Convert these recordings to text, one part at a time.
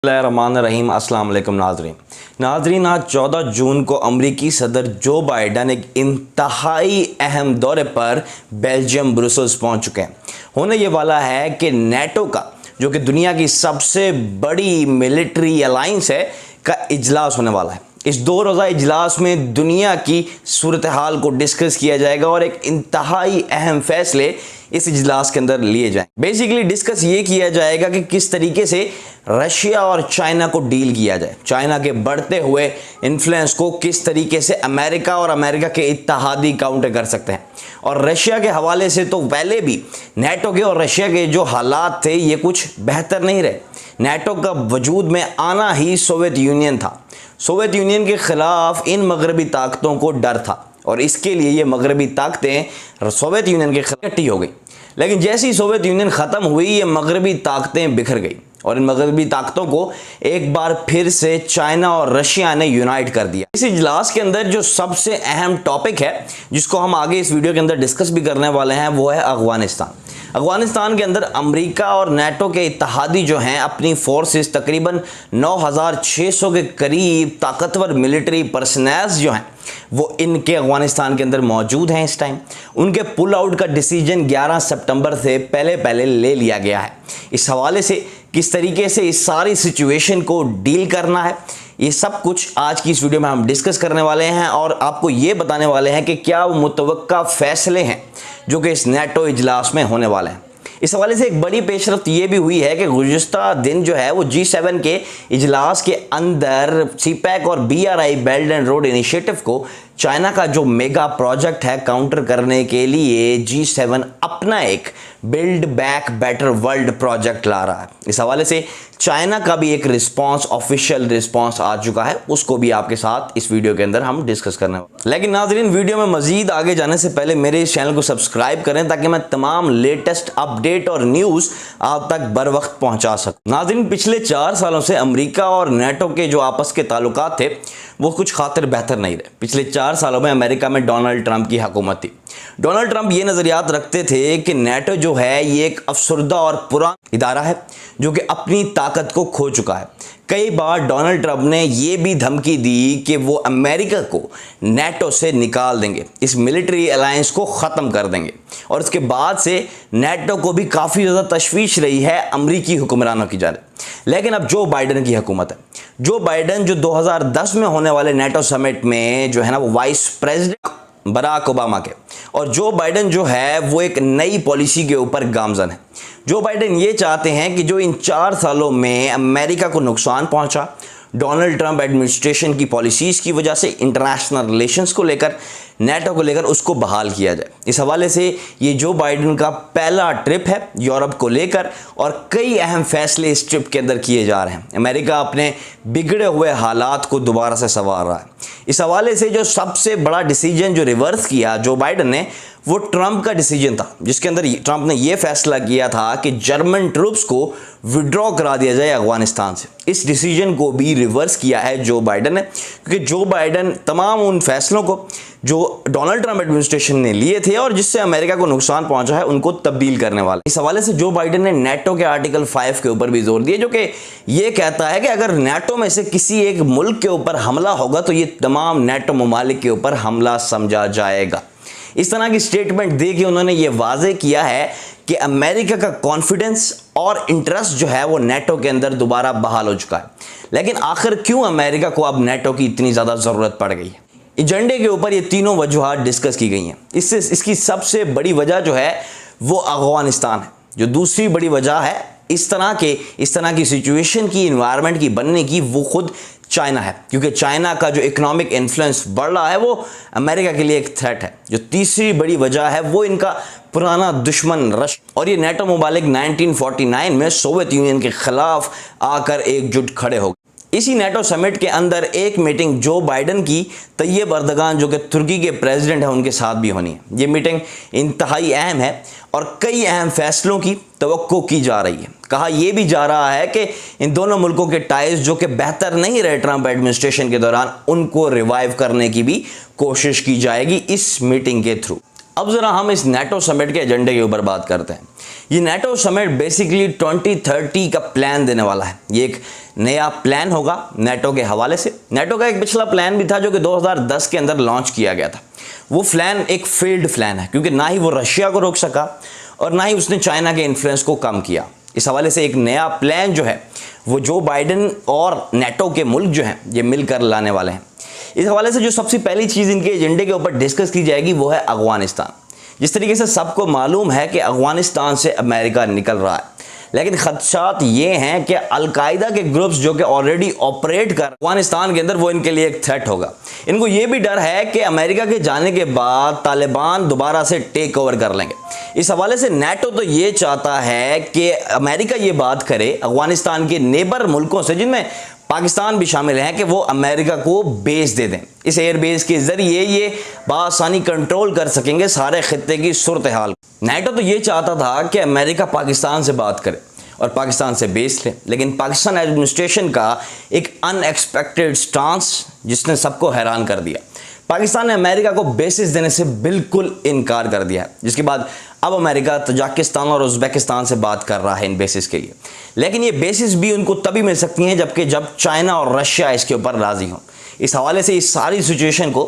रहीम अस्सलाम वालेकुम नाजरीन आज 14 जून को अमरीकी सदर जो बाइडन एक इंतहाई अहम दौरे पर बेल्जियम ब्रुसेल्स पहुंच चुके हैं। होने ये वाला है कि नेटो का जो कि दुनिया की सबसे बड़ी मिलिट्री अलायंस है का इजलास होने वाला है। इस 2 रोज़ा इजलास में दुनिया की सूरत हाल को डिस्कस किया जाएगा और एक इंतहाई अहम फैसले इस इजलास के अंदर लिए जाएं। बेसिकली डिस्कस ये किया जाएगा कि किस तरीके से रशिया और चाइना को डील किया जाए, चाइना के बढ़ते हुए इन्फ्लुएंस को किस तरीके से अमेरिका और अमेरिका के इत्तेहादी काउंटर कर सकते हैं। और रशिया के हवाले से तो पहले भी नेटो के और रशिया के जो हालात थे ये कुछ बेहतर नहीं रहे। नेटो का वजूद में आना ही सोवियत यूनियन था। सोवियत यूनियन के खिलाफ इन मगरबी ताकतों को डर था और इसके लिए ये मगरबी ताकतें सोवियत यूनियन के खिलाफ इकट्ठी हो गई। लेकिन जैसे ही सोवियत यूनियन ख़त्म हुई ये मगरबी ताकतें बिखर गई और इन मगरबी ताकतों को एक बार फिर से चाइना और रशिया ने यूनाइट कर दिया। इस इजलास के अंदर जो सबसे अहम टॉपिक है जिसको हम आगे इस वीडियो के अंदर डिस्कस भी करने वाले हैं वो है अफगानिस्तान। अफगानिस्तान के अंदर अमेरिका और नेटो के इत्तेहादी जो हैं अपनी फोर्सेस तकरीबन 9600 के करीब ताकतवर मिलिट्री पर्सनल्स जो हैं वो इनके अफगानिस्तान के अंदर मौजूद हैं। इस टाइम उनके पुल आउट का डिसीजन 11 सितंबर से पहले ले लिया गया है। इस हवाले से किस तरीके से इस सारी सिचुएशन को डील करना है ये सब कुछ आज की इस वीडियो में हम डिस्कस करने वाले हैं और आपको ये बताने वाले हैं कि क्या वो मुतवक्का फैसले हैं जो कि इस नेटो इजलास में होने वाले हैं। इस हवाले से एक बड़ी पेशरफ्त ये भी हुई है कि गुज़िश्ता दिन जो है वो G7 के इजलास के अंदर सीपैक और BRI belt and road initiative को चाइना का जो मेगा प्रोजेक्ट है काउंटर करने के लिए G7 अपना एक Build Back Better World project ला रहा है। इस हवाले से चाइना का भी एक रिस्पांस ऑफिशियल रिस्पांस आ चुका है, उसको भी आपके साथ इस वीडियो के अंदर हम डिस्कस करने वाले। लेकिन नाजरीन वीडियो में मजीद आगे जाने से पहले मेरे इस चैनल को सब्सक्राइब करें ताकि मैं तमाम लेटेस्ट अपडेट और न्यूज़ आप तक बर वक्त पहुंचा सकूं। नाजरीन पिछले 4 सालों से अमेरिका और नेटो के जो आपस के ताल्लुकात थे वो कुछ खातिर बेहतर नहीं रहे। पिछले 4 सालों में अमेरिका में डोनाल्ड ट्रंप की हुकूमत थी। डोनाल्ड ट्रंप ये नज़रियात रखते थे कि नेटो जो है ये एक अफसरदा और पुराना इदारा है जो कि अपनी ताकत को खो चुका है। कई बार डोनाल्ड ट्रंप ने ये भी धमकी दी कि वो अमेरिका को नेटो से निकाल देंगे, इस मिलिट्री अलायंस को ख़त्म कर देंगे और इसके बाद से नेटो को भी काफ़ी ज़्यादा तशवीश रही है अमरीकी हुक्मरानों की जानिब। लेकिन अब जो बाइडन की हुकूमत है, जो बाइडन जो 2010 में होने वाले नेटो समिट में जो है ना वो वाइस प्रेसिडेंट बराक ओबामा के, और जो बाइडन जो है वो एक नई पॉलिसी के ऊपर गामजन है। जो बाइडन ये चाहते हैं कि जो इन 4 सालों में अमेरिका को नुकसान पहुंचा डोनाल्ड ट्रंप एडमिनिस्ट्रेशन की पॉलिसीज़ की वजह से इंटरनेशनल रिलेशंस को लेकर, नेटो को लेकर उसको बहाल किया जाए। इस हवाले से ये जो बाइडन का पहला ट्रिप है यूरोप को लेकर और कई अहम फैसले इस ट्रिप के अंदर किए जा रहे हैं। अमेरिका अपने बिगड़े हुए हालात को दोबारा से संवार रहा है। इस हवाले से जो सबसे बड़ा डिसीजन जो रिवर्स किया जो बाइडन ने वो ट्रंप का डिसीजन था, जिसके अंदर ट्रंप ने यह फैसला किया था कि जर्मन ट्रूप्स को विड्रॉ करा दिया जाए अफगानिस्तान से। इस डिसीजन को भी रिवर्स किया है जो बाइडन ने, क्योंकि जो बाइडन तमाम उन फैसलों को जो डोनाल्ड ट्रंप एडमिनिस्ट्रेशन ने लिए थे और जिससे अमेरिका को नुकसान पहुंचा है उनको तब्दील करने वाला। इस हवाले से जो बाइडन ने नेटो के आर्टिकल 5 के ऊपर भी जोर दिया जो कि ये कहता है कि अगर नेटो में से किसी एक मुल्क के ऊपर हमला होगा तो ये तमाम नेटो ममालिक के ऊपर हमला समझा जाएगा। इस तरह की स्टेटमेंट दे के उन्होंने ये वाजे किया है कि अमेरिका का कॉन्फिडेंस और इंटरेस्ट जो है वो नेटो के अंदर दोबारा बहाल हो चुका है। लेकिन आखिर क्यों अमेरिका को अब नेटो की इतनी ज़्यादा ज़रूरत पड़ गई है? एजेंडे के ऊपर ये तीनों वजूहात डिस्कस की गई हैं। इसकी सबसे बड़ी वजह जो है वो अफगानिस्तान है। जो दूसरी बड़ी वजह है इस तरह की सिचुएशन की, इन्वायरमेंट की बनने की, वो खुद चाइना है, क्योंकि चाइना का जो इकोनॉमिक इन्फ्लुएंस बढ़ रहा है वो अमेरिका के लिए एक थ्रेट है। जो तीसरी बड़ी वजह है वो इनका पुराना दुश्मन रशिया, और ये नेटो मुबालिक 1949 में सोवियत यूनियन के खिलाफ आकर एकजुट खड़े हो गए। इसी नेटो समिट के अंदर एक मीटिंग जो बाइडन की तैयब अर्दगान जो कि तुर्की के प्रेसिडेंट हैं उनके साथ भी होनी है। ये मीटिंग इंतहाई अहम है और कई अहम फैसलों की तवक्को की जा रही है। कहा यह भी जा रहा है कि इन दोनों मुल्कों के टाइज जो कि बेहतर नहीं रहे ट्रंप एडमिनिस्ट्रेशन के दौरान, उनको रिवाइव करने की भी कोशिश की जाएगी इस मीटिंग के थ्रू। अब ज़रा हम इस नेटो समिट के एजेंडे के ऊपर बात करते हैं। ये नेटो समिट बेसिकली 2030 का प्लान देने वाला है। ये एक नया प्लान होगा नेटो के हवाले से। नेटो का एक पिछला प्लान भी था जो कि 2010 के अंदर लॉन्च किया गया था। वो प्लान एक फेल्ड प्लान है, क्योंकि ना ही वो रशिया को रोक सका और ना ही उसने चाइना के इन्फ्लुएंस को कम किया। इस हवाले से एक नया प्लान जो है वो जो बाइडेन और नेटो के मुल्क जो हैं ये मिलकर लाने वाले हैं। इस हवाले से जो सबसे पहली चीज़ इनके एजेंडे के ऊपर डिस्कस की जाएगी वो है अफगानिस्तान। जिस तरीके से सबको मालूम है कि अफगानिस्तान से अमेरिका निकल रहा है, लेकिन खदशात ये हैं कि अलकायदा के ग्रुप्स जो कि ऑलरेडी ऑपरेट कर अफगानिस्तान के अंदर, वो इनके लिए एक थ्रेट होगा। इनको ये भी डर है कि अमेरिका के जाने के बाद तालिबान दोबारा से टेक ओवर कर लेंगे। इस हवाले से नेटो तो ये चाहता है कि अमेरिका ये बात करे अफगानिस्तान के नेबर मुल्कों से, जिनमें पाकिस्तान भी शामिल है, कि वो अमेरिका को बेस दे दें। इस एयर बेस के जरिए ये बआसानी कंट्रोल कर सकेंगे सारे खित्ते की सूरत हाल। नेटो तो ये चाहता था कि अमेरिका पाकिस्तान से बात करे और पाकिस्तान से बेस ले, लेकिन पाकिस्तान एडमिनिस्ट्रेशन का एक अनएक्सपेक्टेड स्टांस जिसने सबको हैरान कर दिया। पाकिस्तान ने अमेरिका को बेसिस देने से बिल्कुल इनकार कर दिया है, जिसके बाद अब अमेरिका तजाकिस्तान और उज़्बेकिस्तान से बात कर रहा है इन बेसिस के लिए। लेकिन ये बेसिस भी उनको तभी मिल सकती हैं जब चाइना और रशिया इसके ऊपर राज़ी हों। इस हवाले से इस सारी सिचुएशन को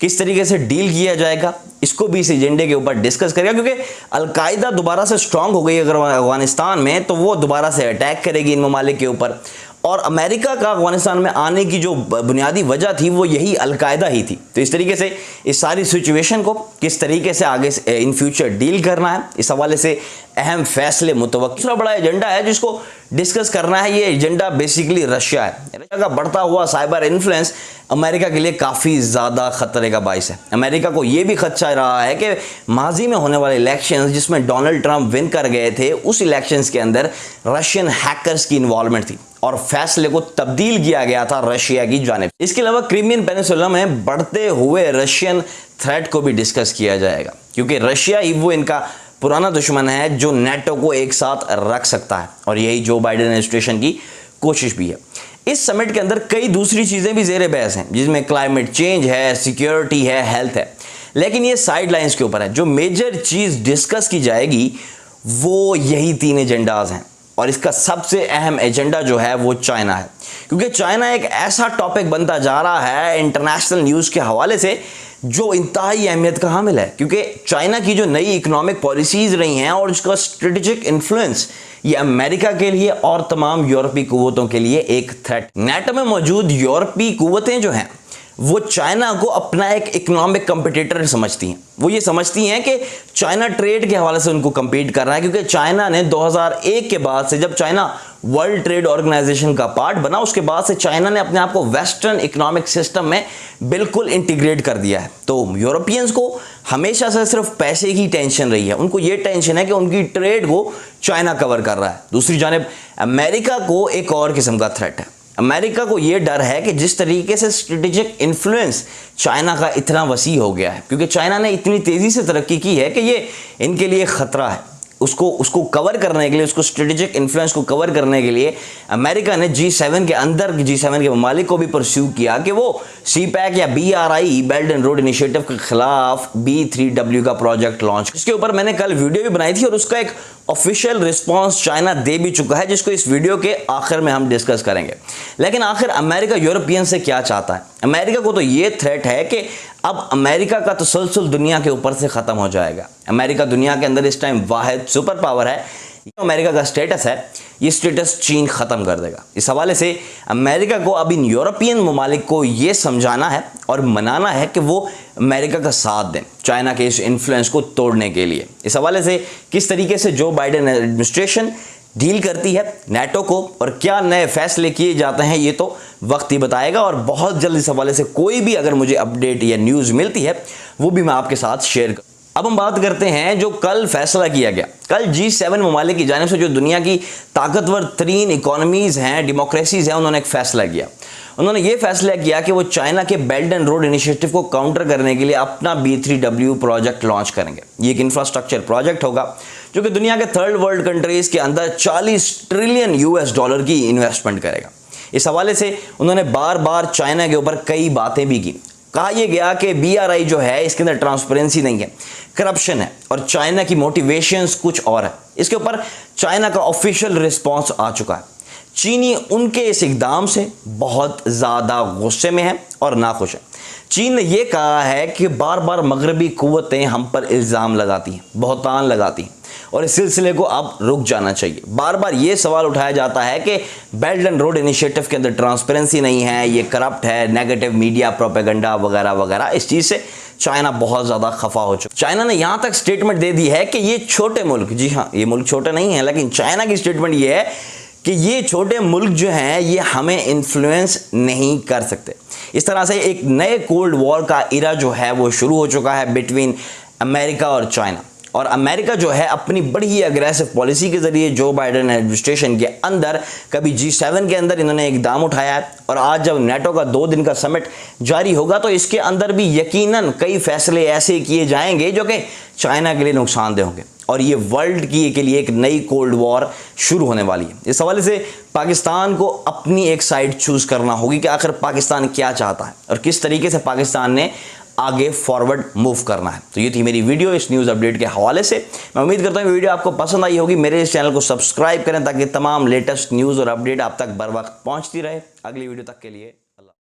किस तरीके से डील किया जाएगा, इसको भी इस एजेंडे के ऊपर डिस्कस करेगा, क्योंकि अलकायदा दोबारा से स्ट्रांग हो गई अगर अफगानिस्तान में, तो वो दोबारा से अटैक करेगी इन ममालिक के ऊपर। और अमेरिका का अफगानिस्तान में आने की जो बुनियादी वजह थी वो यही अलकायदा ही थी। तो इस तरीके से इस सारी सिचुएशन को किस तरीके से आगे इन फ्यूचर डील करना है, इस हवाले से अहम फैसले मुतवक्किल। दूसरा बड़ा एजेंडा है जिसको डिस्कस करना है, ये एजेंडा बेसिकली रशिया है। रशिया का बढ़ता हुआ साइबर इन्फ्लुएंस अमेरिका के लिए काफ़ी ज़्यादा खतरे का बाइस है। अमेरिका को ये भी खदशा रहा है कि माजी में होने वाले इलेक्शंस जिसमें डोनाल्ड ट्रंप विन कर गए थे, उस इलेक्शंस के अंदर रशियन हैकर्स की इन्वॉल्वमेंट थी और फैसले को तब्दील किया गया था रशिया की जानिब। इसके अलावा क्रीमियन पेनिनसुला में बढ़ते हुए रशियन थ्रेट को भी डिस्कस किया जाएगा, क्योंकि रशिया ही वो इनका पुराना दुश्मन है जो नेटो को एक साथ रख सकता है, और यही जो बाइडेन एडमिनिस्ट्रेशन की कोशिश भी है। इस समिट के अंदर कई दूसरी चीज़ें भी ज़ेर बहस हैं, जिसमें क्लाइमेट चेंज है, सिक्योरिटी है, हेल्थ है, लेकिन ये साइड लाइन्स के ऊपर है। जो मेजर चीज़ डिस्कस की जाएगी वो यही 3 एजेंडाज हैं, और इसका सबसे अहम एजेंडा जो है वो चाइना है, क्योंकि चाइना एक ऐसा टॉपिक बनता जा रहा है इंटरनेशनल न्यूज़ के हवाले से जो इंतहाई अहमियत का हामिल है, क्योंकि चाइना की जो नई इकोनॉमिक पॉलिसीज़ रही हैं और उसका स्ट्रेटेजिक इन्फ्लुएंस ये अमेरिका के लिए और तमाम यूरोपीय कुव्वतों के लिए एक थ्रेट। नेटो में मौजूद यूरोपीय कुव्वतें जो हैं वो चाइना को अपना एक इकोनॉमिक कंपटीटर समझती हैं। वो ये समझती हैं कि चाइना ट्रेड के हवाले से उनको कम्पीट कर रहा है, क्योंकि चाइना ने 2001 के बाद से, जब चाइना वर्ल्ड ट्रेड ऑर्गेनाइजेशन का पार्ट बना, उसके बाद से चाइना ने अपने आप को वेस्टर्न इकोनॉमिक सिस्टम में बिल्कुल इंटीग्रेट कर दिया है। तो यूरोपियंस को हमेशा से सिर्फ पैसे की टेंशन रही है, उनको ये टेंशन है कि उनकी ट्रेड को चाइना कवर कर रहा है। दूसरी जानिब अमेरिका को एक और किस्म का थ्रेट है। अमेरिका को यह डर है कि जिस तरीके से स्ट्रेटेजिक इन्फ्लुएंस चाइना का इतना वसी हो गया है, क्योंकि चाइना ने इतनी तेज़ी से तरक्की की है कि ये इनके लिए ख़तरा है। उसको कवर करने के लिए, उसको स्ट्रेटेजिक इन्फ्लुएंस को कवर करने के लिए अमेरिका ने G7 के अंदर G7 के ममालिक को भी परस्यू किया कि वो CPEC या BRI belt and road initiative के खिलाफ B3W का प्रोजेक्ट लॉन्च। इसके ऊपर मैंने कल वीडियो भी बनाई थी और उसका एक ऑफिशियल रिस्पांस चाइना दे भी चुका है, जिसको इस वीडियो के आखिर में हम डिस्कस करेंगे। लेकिन आखिर अमेरिका यूरोपियन से क्या चाहता है? अमेरिका को तो ये थ्रेट है कि अब अमेरिका का तसलसल दुनिया के ऊपर से ख़त्म हो जाएगा। अमेरिका दुनिया के अंदर इस टाइम वाहिद सुपर पावर है। अमेरिका का स्टेटस है, ये स्टेटस चीन ख़त्म कर देगा। इस हवाले से अमेरिका को अब इन यूरोपियन ममालिक को ये समझाना है और मनाना है कि वो अमेरिका का साथ दें चाइना के इस इन्फ्लुएंस को तोड़ने के लिए। इस हवाले से किस तरीके से जो बाइडेन एडमिनिस्ट्रेशन डील करती है नेटो को और क्या नए फैसले किए जाते हैं, ये तो वक्त ही बताएगा। और बहुत जल्द इस हवाले से कोई भी अगर मुझे अपडेट या न्यूज़ मिलती है वो भी मैं आपके साथ शेयर करूँ। अब हम बात करते हैं जो कल फैसला किया गया। कल G7 ममालिक की जानिब से जो दुनिया की ताकतवर तरीन इकोनॉमीज़ हैं, डेमोक्रेसीज़ हैं, उन्होंने एक फ़ैसला किया। उन्होंने ये फैसला किया कि वो चाइना के बेल्ट एंड रोड इनिशिएटिव को काउंटर करने के लिए अपना B3W प्रोजेक्ट लॉन्च करेंगे। ये एक इंफ्रास्ट्रक्चर प्रोजेक्ट होगा जो कि दुनिया के थर्ड वर्ल्ड कंट्रीज़ के अंदर 40 ट्रिलियन US डॉलर की इन्वेस्टमेंट करेगा। इस हवाले से उन्होंने बार बार चाइना के ऊपर कई बातें भी की। कहा यह गया कि BRI जो है इसके अंदर ट्रांसपेरेंसी नहीं है, करप्शन है और चाइना की मोटिवेशंस कुछ और है। इसके ऊपर चाइना का ऑफिशियल रिस्पॉन्स आ चुका है। चीनी उनके इस इकदाम से बहुत ज़्यादा गुस्से में है और नाखुश है। चीन ने यह कहा है कि बार बार मगरबी कुव्वतें हम पर इल्ज़ाम लगाती हैं, बहतान लगाती हैं और इस सिलसिले को अब रुक जाना चाहिए। बार बार ये सवाल उठाया जाता है कि बेल्ट एंड रोड इनिशिएटिव के अंदर ट्रांसपेरेंसी नहीं है, ये करप्ट है, नेगेटिव मीडिया प्रोपेगेंडा वगैरह वगैरह। इस चीज़ से चाइना बहुत ज़्यादा खफा हो चुका। चाइना ने यहाँ तक स्टेटमेंट दे दी है कि ये छोटे मुल्क, जी हाँ ये मुल्क छोटे नहीं है, लेकिन चाइना की स्टेटमेंट ये है कि ये छोटे मुल्क जो हैं ये हमें इन्फ्लुएंस नहीं कर सकते। इस तरह से एक नए कोल्ड वॉर का इरा जो है वो शुरू हो चुका है बिटवीन अमेरिका और चाइना। और अमेरिका जो है अपनी बड़ी ही अग्रेसिव पॉलिसी के ज़रिए जो बाइडेन एडमिनिस्ट्रेशन के अंदर, कभी G7 के अंदर इन्होंने इकदाम उठाया है और आज जब नेटो का 2 दिन का समिट जारी होगा तो इसके अंदर भी यकीनन कई फैसले ऐसे किए जाएंगे जो कि चाइना के लिए नुकसानदेह होंगे और ये वर्ल्ड की के लिए एक नई कोल्ड वॉर शुरू होने वाली है। इस हवाले से पाकिस्तान को अपनी एक साइड चूज़ करना होगी कि आखिर पाकिस्तान क्या चाहता है और किस तरीके से पाकिस्तान ने आगे फॉरवर्ड मूव करना है। तो ये थी मेरी वीडियो इस न्यूज़ अपडेट के हवाले से। मैं उम्मीद करता हूँ वीडियो आपको पसंद आई होगी। मेरे इस चैनल को सब्सक्राइब करें ताकि तमाम लेटेस्ट न्यूज़ और अपडेट आप तक बर वक्त पहुँचती रहे। अगली वीडियो तक के लिए